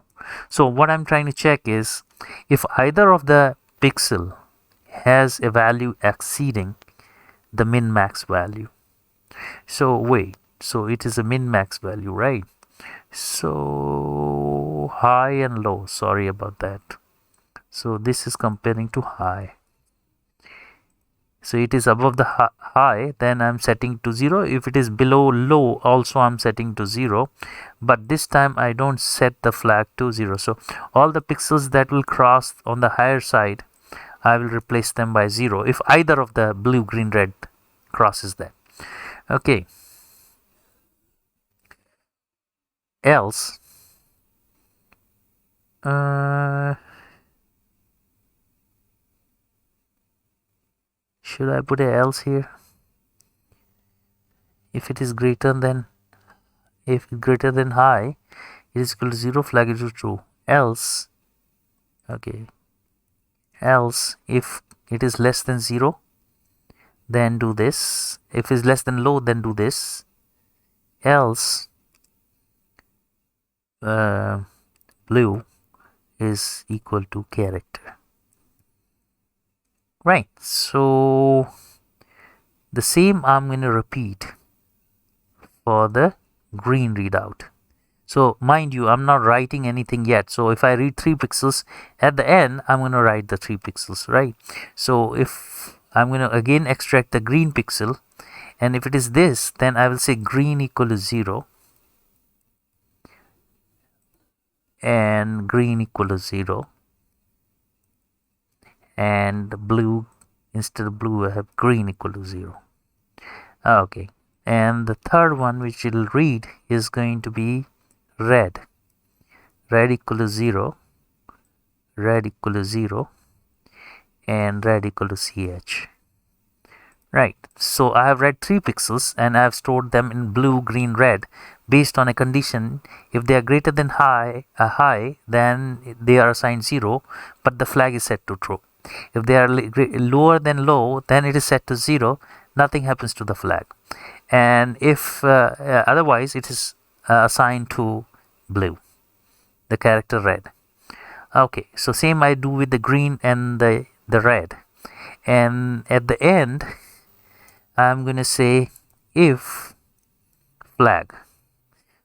So what I'm trying to check is if either of the pixel has a value exceeding the min max value. So wait, so it is a min max value, right? So high and low, sorry about that. So this is comparing to high. So it is above the high, then I'm setting to 0. If it is below low, also I'm setting to 0. But this time I don't set the flag to 0. So all the pixels that will cross on the higher side, I will replace them by 0 if either of the blue, green, red crosses that. Okay. Else, should I put a else here? If it is greater than, if it's greater than high, it is equal to 0, flag is true. Else, okay, else if it is less than 0, then do this. If it is less than low, then do this. Else blue is equal to character. Right, so the same I'm going to repeat for the green readout. So mind you, I'm not writing anything yet. So if I read 3 pixels at the end, I'm going to write the 3 pixels, right? So if I'm going to again extract the green pixel, and if it is this, then I will say green equal to 0 and green equal to 0, and blue, instead of blue I have green equal to 0. Okay, and the third one which it will read is going to be red equal to 0, red equal to 0, and red equal to ch. Right, so I have read 3 pixels and I have stored them in blue, green, red based on a condition. If they are greater than high, then they are assigned 0, but the flag is set to true. If they are lower than low, then it is set to 0, nothing happens to the flag. And if otherwise, it is assigned to blue, the character red. Okay, so same I do with the green and the red. And at the end, I'm going to say if flag.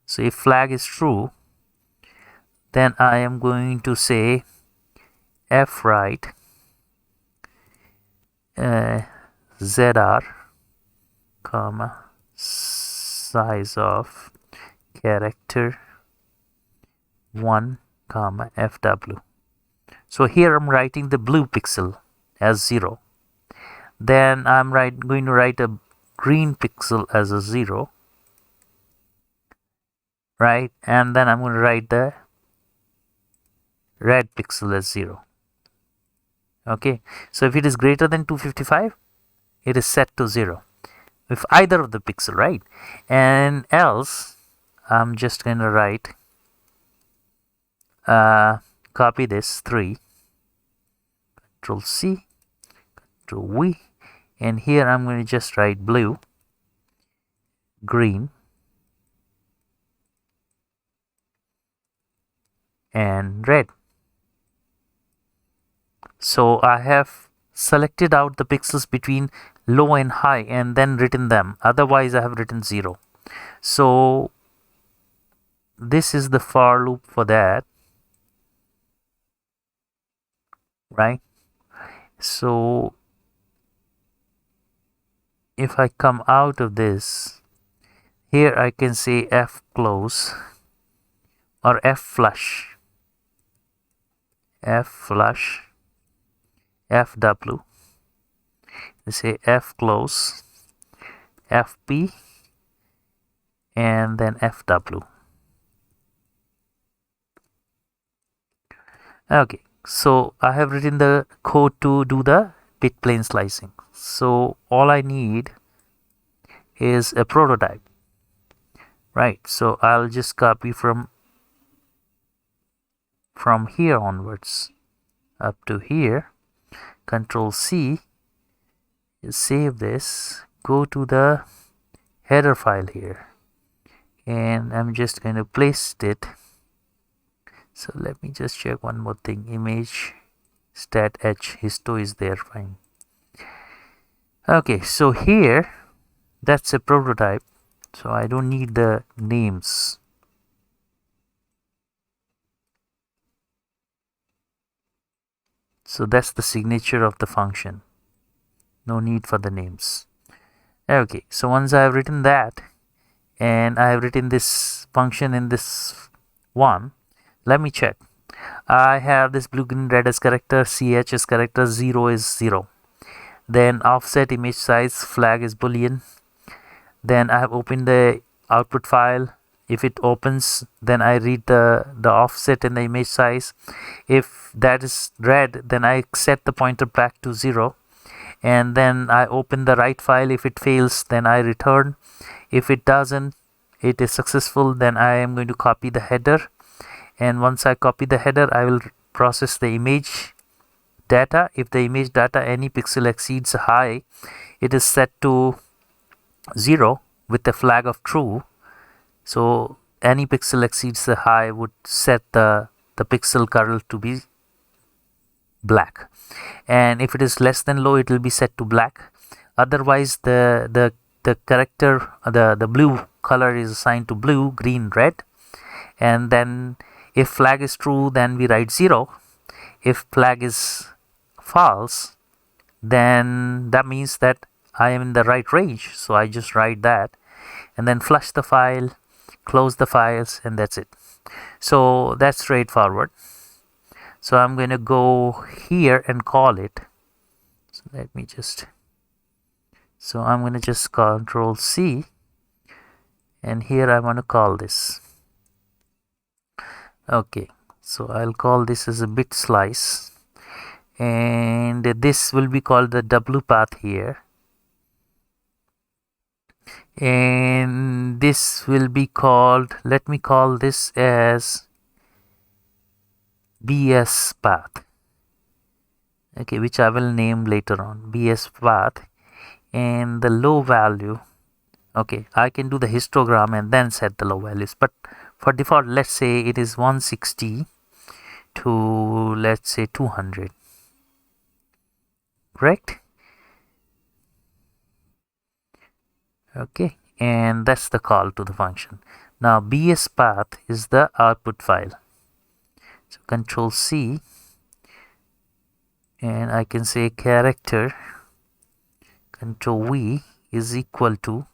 So if flag is true, then I am going to say fwrite zr comma size of character 1 comma fw. So here I'm writing the blue pixel as 0. Then I'm going to write a green pixel as a 0, right? And then I'm going to write the red pixel as 0. Okay, so if it is greater than 255, it is set to 0 if either of the pixel, right? And else I'm just going to write copy this 3, Control C, Control V, and here I'm going to just write blue, green, and red. So I have selected out the pixels between low and high and then written them. Otherwise I have written 0. So this is the for loop for that, right? So if I come out of this, here I can say f close or f flush, fw, we say f close, fp, and then fw. Okay, so I have written the code to do the bit plane slicing. So all I need is a prototype, right? So I'll just copy from here onwards up to here, Control C, save this, go to the header file here, and I'm just going to place it. So let me just check one more thing. Image stat h histo is there, fine. Okay, so here that's a prototype, so I don't need the names. So that's the signature of the function, no need for the names. Okay, so once I have written that and I have written this function in this one, let me check. I have this blue, green, red as character, ch as character, 0 is 0. Then offset image size, flag is boolean. Then I have opened the output file. If it opens, then I read the offset and the image size. If that is red, then I set the pointer back to 0. And then I open the write file. If it fails, then I return. If it doesn't, it is successful, then I am going to copy the header. And once I copy the header, I will process the image data. If the image data any pixel exceeds high, it is set to 0 with the flag of true. So any pixel exceeds the high would set the pixel kernel to be black, and if it is less than low, it will be set to black. Otherwise the character, the blue color is assigned to blue, green, red. And then if flag is true, then we write 0. If flag is false, then that means that I am in the right range, so I just write that and then flush the file, close the files, and that's it. So that's straightforward. So I'm going to go here and call it. So let me just, so I'm going to just Control C, and here I want to call this. Okay, so I'll call this as a bit slice, and this will be called the W path here, and this will be called, let me call this as BS path. Okay, which I will name later on, BS path. And the low value, okay, I can do the histogram and then set the low values, but for default, let's say it is 160 to, let's say, 200, correct? Okay, and that's the call to the function. Now BS path is the output file, so Control C, and I can say character, Control V is equal to,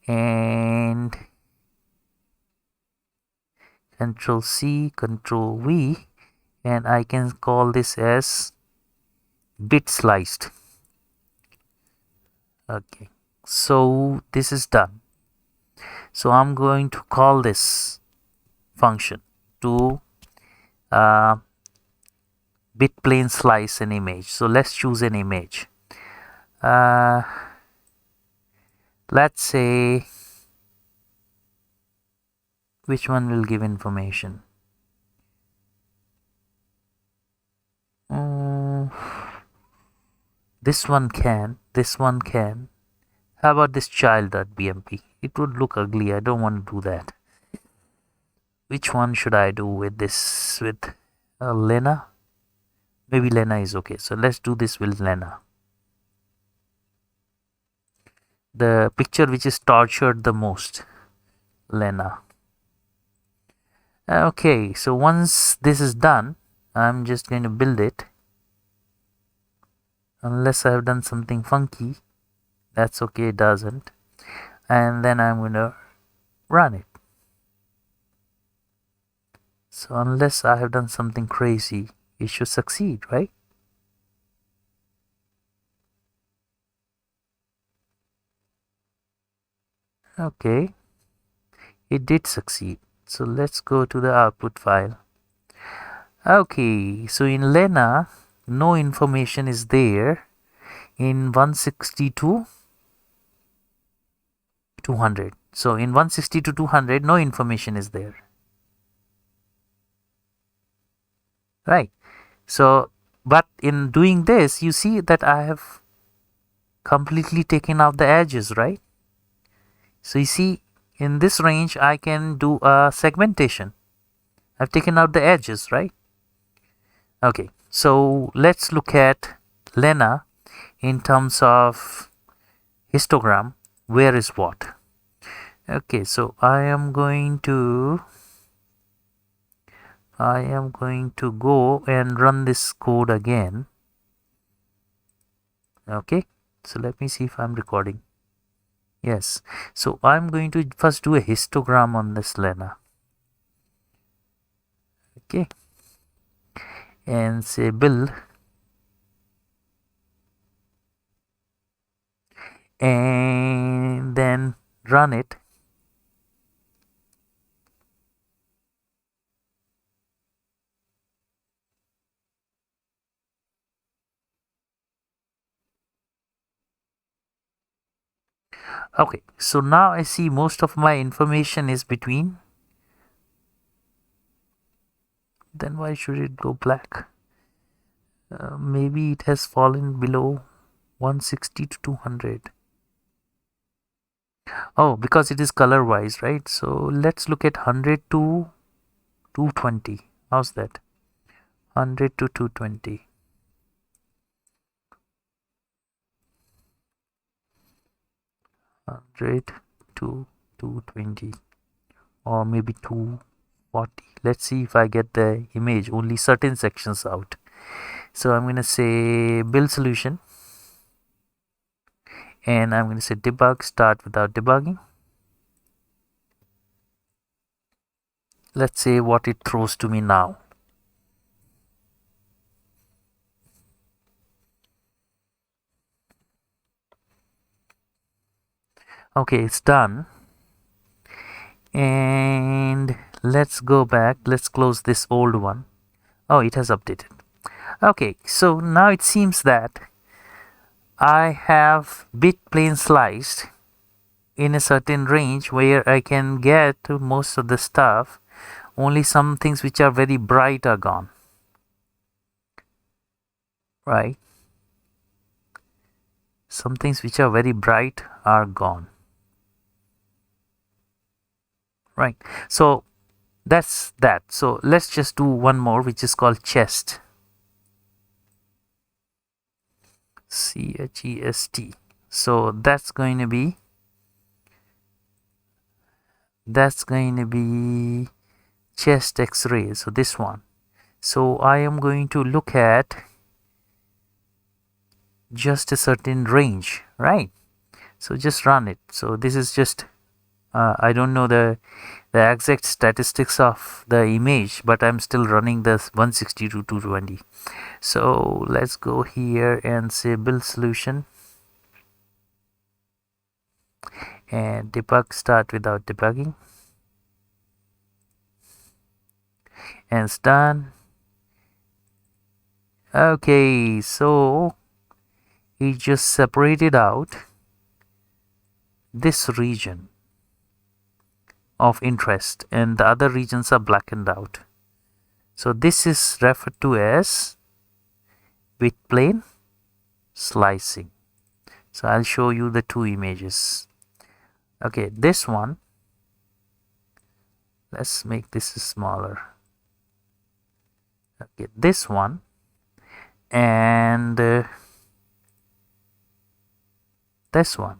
and Control C, Control V, and I can call this as bit sliced. Okay, so this is done. So I'm going to call this function to bit plane slice an image. So let's choose an image. Let's say, which one will give information? This one can, this one can. How about this child.bmp? It would look ugly. I don't want to do that. Which one should I do with this? With Lena? Maybe Lena is okay. So let's do this with Lena. The picture which is tortured the most, Lena. Okay, so once this is done, I'm just going to build it. Unless I have done something funky. That's okay, it doesn't. And then I'm going to run it. So unless I have done something crazy, it should succeed, right? Okay, it did succeed. So let's go to the output file. Okay, so in Lena, no information is there. In 162, 200. So in 160 to 200, no information is there. Right. So, but in doing this, you see that I have completely taken out the edges, right? So you see, in this range, I can do a segmentation. I've taken out the edges, right? Okay, so let's look at Lena in terms of histogram. Where is what? Okay, so I am going to go and run this code again. Okay, so let me see if I'm recording. Yes, so I'm going to first do a histogram on this Lena. Okay, and say build, and then run it. Okay, so now I see most of my information is between. Then why should it go black? Maybe it has fallen below 160 to 200. Oh, because it is color wise, right? So let's look at 100 to 220. How's that? 100 to 220. 100 to 220, or maybe 240. Let's see if I get the image, only certain sections out. So I'm going to say build solution, and I'm going to say debug, start without debugging. let's say what it throws to me now. Okay, it's done. And let's go back. Let's close this old one. Oh, it has updated. Okay, so now it seems that I have bit plane sliced in a certain range where I can get most of the stuff. Only some things which are very bright are gone. Right? Some things which are very bright are gone. Right? So that's that. So let's just do one more, which is called chest. CHEST. So that's going to be chest X-ray. So this one. So I am going to look at just a certain range, right? So just run it. So this is just I don't know the exact statistics of the image, but I'm still running this 160 to 220. So let's go here and say build solution and debug, start without debugging, and it's done. Okay, so it just separated out this region of interest and the other regions are blackened out. So this is referred to as bit plane slicing. So I'll show you the two images. Okay, this one, let's make this smaller. Okay, this one and this one.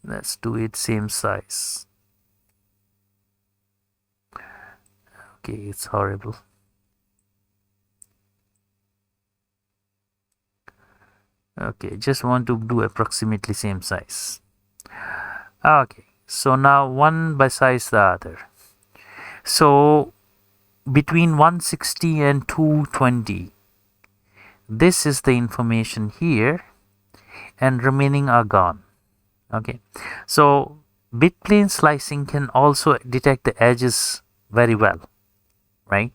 Let's do it same size. Okay, it's horrible. Okay, just want to do approximately same size. Okay, so now one besides the other. So between 160 and 220, this is the information here, and remaining are gone. Okay, so bit plane slicing can also detect the edges very well, right?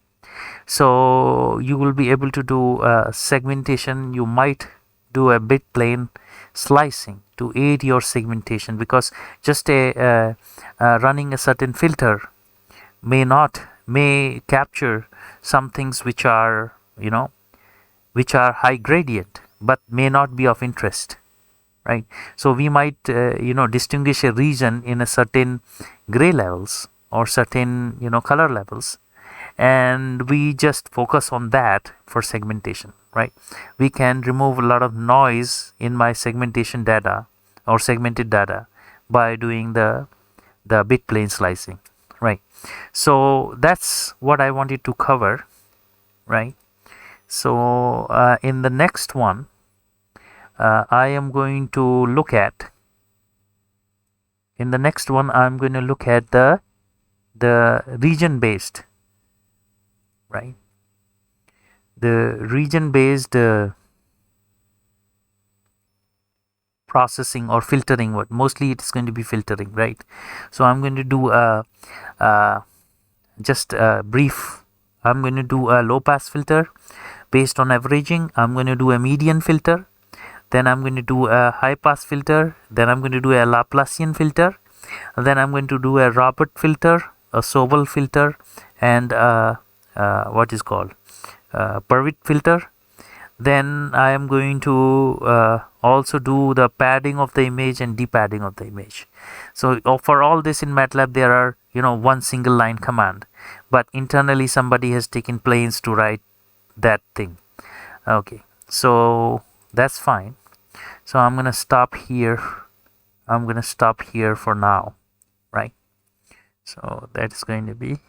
So you will be able to do segmentation. You might do a bit plane slicing to aid your segmentation, because just running a certain filter may capture some things which are which are high gradient but may not be of interest, right? So we might distinguish a region in a certain gray levels or certain color levels, and we just focus on that for segmentation, right? We can remove a lot of noise in my segmentation data or segmented data by doing the bit plane slicing, right? So that's what I wanted to cover, right? So in the next one, I am going to look at the region based, right? The region based processing or filtering. What mostly it is going to be filtering, right? So I'm going to do just a brief. I'm going to do a low pass filter based on averaging. I'm going to do a median filter. Then I'm going to do a high pass filter. Then I'm going to do a Laplacian filter. Then I'm going to do a Robert filter, a Sobel filter, and what is called Purwitt filter. Then I am going to also do the padding of the image and depadding of the image. So for all this in MATLAB there are one single line command, but internally somebody has taken planes to write that thing. Okay, so that's fine. So I'm gonna stop here. I'm gonna stop here for now, right? So that is going to be